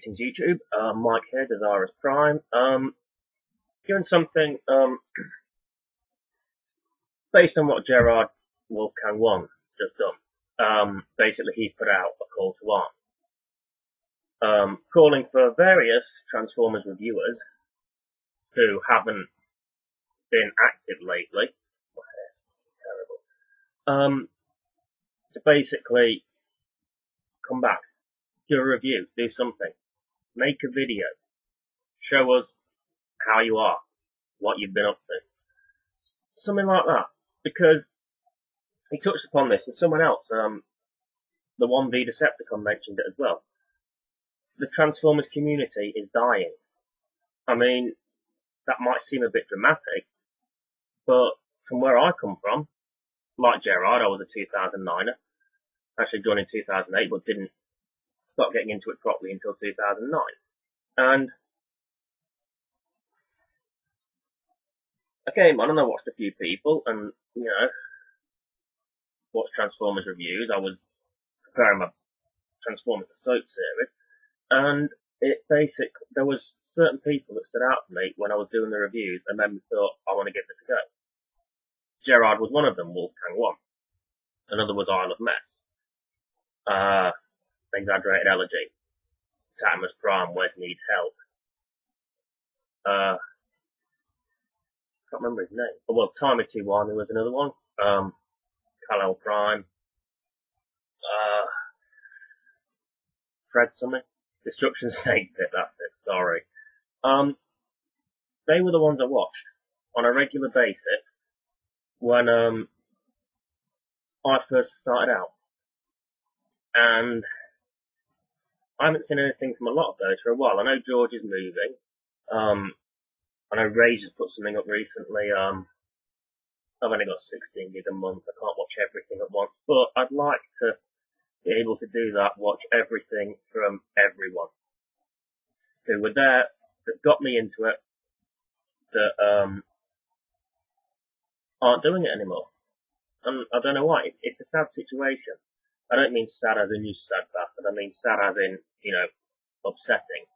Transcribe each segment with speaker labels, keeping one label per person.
Speaker 1: Greetings YouTube, Mike here, Dezaras Prime. Doing something based on what Gerard Wolfgang 1 just done. Basically he put out a call to arms, calling for various Transformers reviewers who haven't been active lately, my hair's terrible, to basically come back, do a review, do something, make a video, show us how you are, what you've been up to, something like that. Because he touched upon this, and someone else, the 1V Decepticon mentioned it as well. The Transformers community is dying. I mean, that might seem a bit dramatic, but from where I come from, like Gerard, I was a 2009er. Actually joined in 2008, but didn't start getting into it properly until 2009. And I came on and I watched a few people and, watched Transformers reviews. I was preparing my Transformers the Soap series, and there was certain people that stood out for me when I was doing the reviews and made me thought, I want to give this a go. Gerard was one of them, Wolfgang 1. Another was Isle of Mess. Exaggerated Elegy. Tatimus Prime, Wes Needs Help. Can't remember his name. Oh, well, Timey T1 was another one. Kal-El Prime. Fred something. Destruction Snake Pit, that's it, sorry. They were the ones I watched on a regular basis when I first started out. And I haven't seen anything from a lot of those for a while. I know George is moving. I know Rage has put something up recently. I've only got 16 gig a month. I can't watch everything at once, but I'd like to be able to do that, watch everything from everyone who were there, that got me into it, that aren't doing it anymore. And I don't know why. It's a sad situation. I don't mean sad as in you sad bastard. I mean sad as in, upsetting.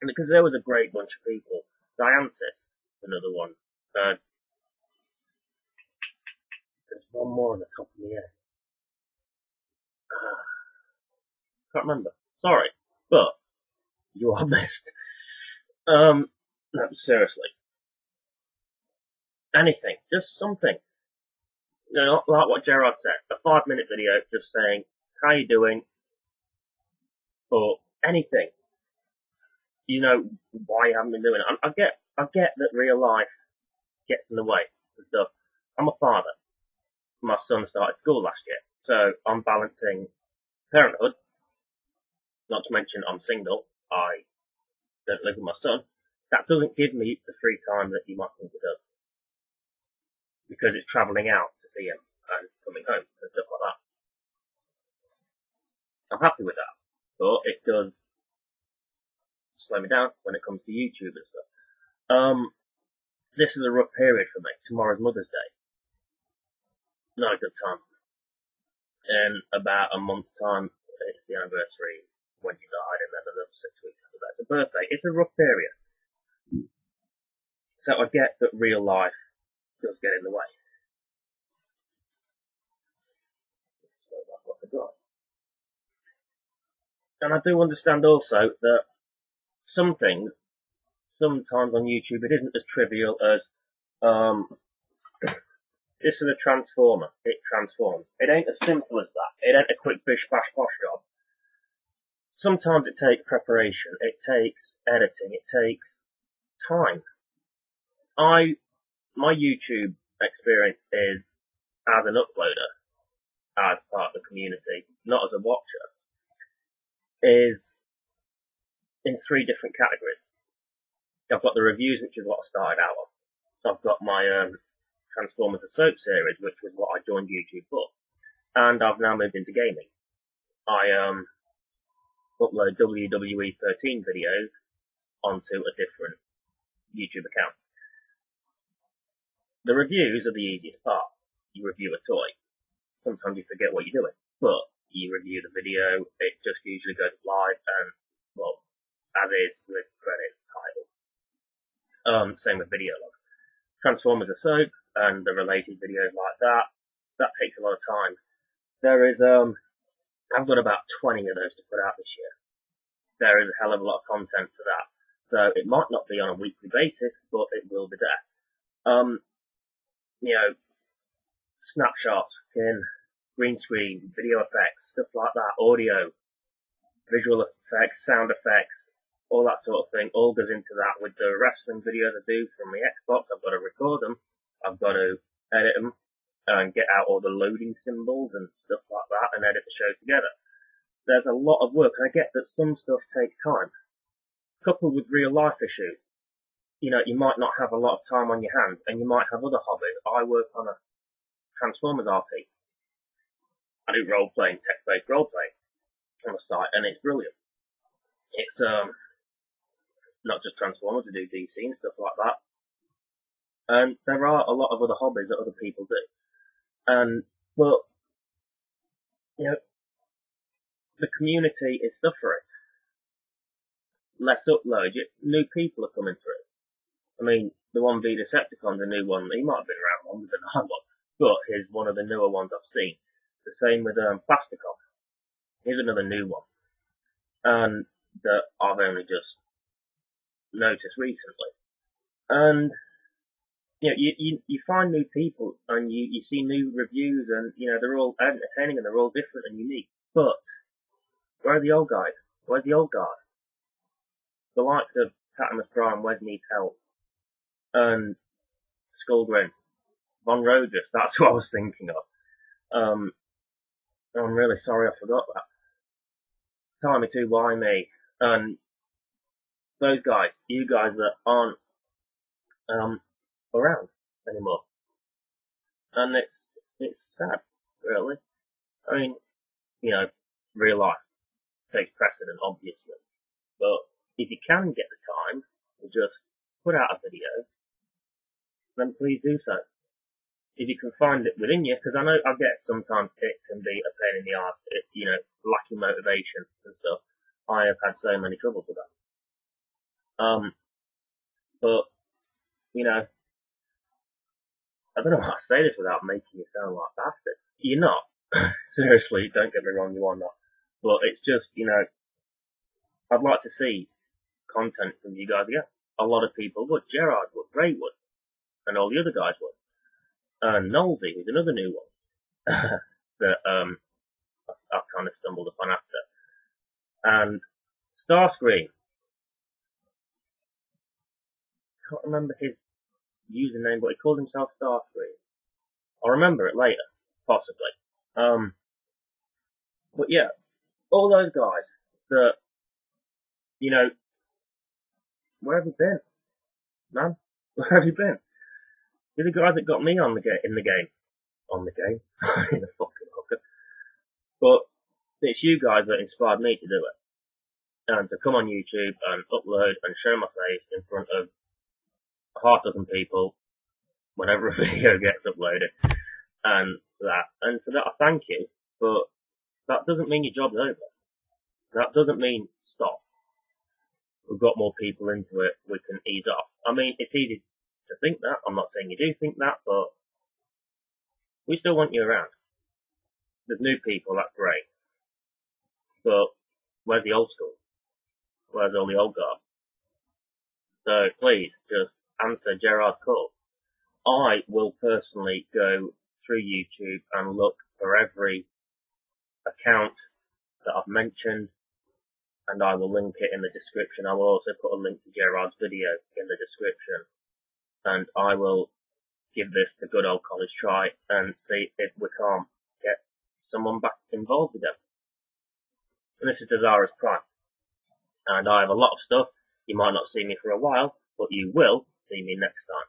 Speaker 1: And because there was a great bunch of people. Diancis, another one. There's one more on the top of my head. Can't remember. Sorry. But you are best. No, seriously. Anything. Just something. Like what Gerard said. A 5-minute video just saying, how you doing? Or anything. Why you haven't been doing it. I get that real life gets in the way and stuff. I'm a father. My son started school last year, so I'm balancing parenthood. Not to mention I'm single. I don't live with my son. That doesn't give me the free time that you might think it does. Because it's travelling out to see him and coming home and stuff like that. I'm happy with that. But it does slow me down when it comes to YouTube and stuff. This is a rough period for me. Tomorrow's Mother's Day. Not a good time. In about a month's time, it's the anniversary when you died, and then another 6 weeks after that, it's a birthday. It's a rough period. So I get that real life does get in the way. And I do understand also that some things, sometimes on YouTube, it isn't as trivial as, this is a transformer, it transforms. It ain't as simple as that. It ain't a quick bish bash posh job. Sometimes it takes preparation, it takes editing, it takes time. My YouTube experience is as an uploader, as part of the community, not as a watcher, is in 3 different categories. I've got the reviews, which is what I started out on. I've got my Transformers the Soap series, which was what I joined YouTube for. And I've now moved into gaming. I upload WWE 13 videos onto a different YouTube account. The reviews are the easiest part. You review a toy. Sometimes you forget what you're doing, but you review the video, it just usually goes live and, well, as is with credits, title. Same with video logs. Transformers are soap and the related videos like that. That takes a lot of time. There is, I've got about 20 of those to put out this year. There is a hell of a lot of content for that. So it might not be on a weekly basis, but it will be there. You know, snapshots, green screen, video effects, stuff like that, audio, visual effects, sound effects, all that sort of thing, all goes into that. With the wrestling videos I do from the Xbox, I've got to record them, I've got to edit them, and get out all the loading symbols and stuff like that, and edit the show together. There's a lot of work, and I get that some stuff takes time. Coupled with real life issues, you know, you might not have a lot of time on your hands, and you might have other hobbies. I work on a Transformers RP. I do role-playing, tech-based role-playing on the site, and it's brilliant. It's not just Transformers, I do DC and stuff like that. And there are a lot of other hobbies that other people do. But, you know, the community is suffering. Less uploads, new people are coming through. I mean, the one v Decepticon's a new one. He might have been around longer than I was, but he's one of the newer ones I've seen. The same with Plasticon. Here's another new one, and that I've only just noticed recently. And you know, you find new people, and you see new reviews, and you know they're all entertaining and they're all different and unique. But where are the old guys? Where's the old guard? The likes of Tatamus Prime, Wes Needs Help, and Skullgrin, Von Rogers, that's who I was thinking of. I'm really sorry I forgot that. Timey Too, Why Me, and those guys, you guys that aren't around anymore. And it's sad, really. I mean, you know, real life takes precedent, obviously. But if you can get the time to just put out a video, then please do so. If you can find it within you, because I know I get sometimes it can be a pain in the arse, you know, lacking motivation and stuff. I have had so many troubles with that. But, you know, I don't know how to say this without making you sound like bastards. You're not. Seriously, don't get me wrong, you are not. But it's just, you know, I'd like to see content from you guys again. A lot of people would. Gerard would, Ray would, and all the other guys would. And Nolsey, who's another new one, that I've kind of stumbled upon after. And Starscream. Can't remember his username, but he called himself Starscream. I'll remember it later, possibly. But yeah, all those guys that, you know, where have you been, man? Where have you been? You're the guys that got me in the game. In the fucking hooker. But it's you guys that inspired me to do it. And to come on YouTube and upload and show my face in front of half a dozen people whenever a video gets uploaded. And for that I thank you, but that doesn't mean your job's over. That doesn't mean stop. We've got more people into it, we can ease off. I mean, it's easy to think that. I'm not saying you do think that, but we still want you around. There's new people, that's great. But where's the old school? Where's all the old guard? So please, just answer Gerard's call. I will personally go through YouTube and look for every account that I've mentioned, and I will link it in the description. I will also put a link to Gerard's video in the description, and I will give this the good old college try and see if we can't get someone back involved again. And this is Dezaras Prime, and I have a lot of stuff. You might not see me for a while, but you will see me next time.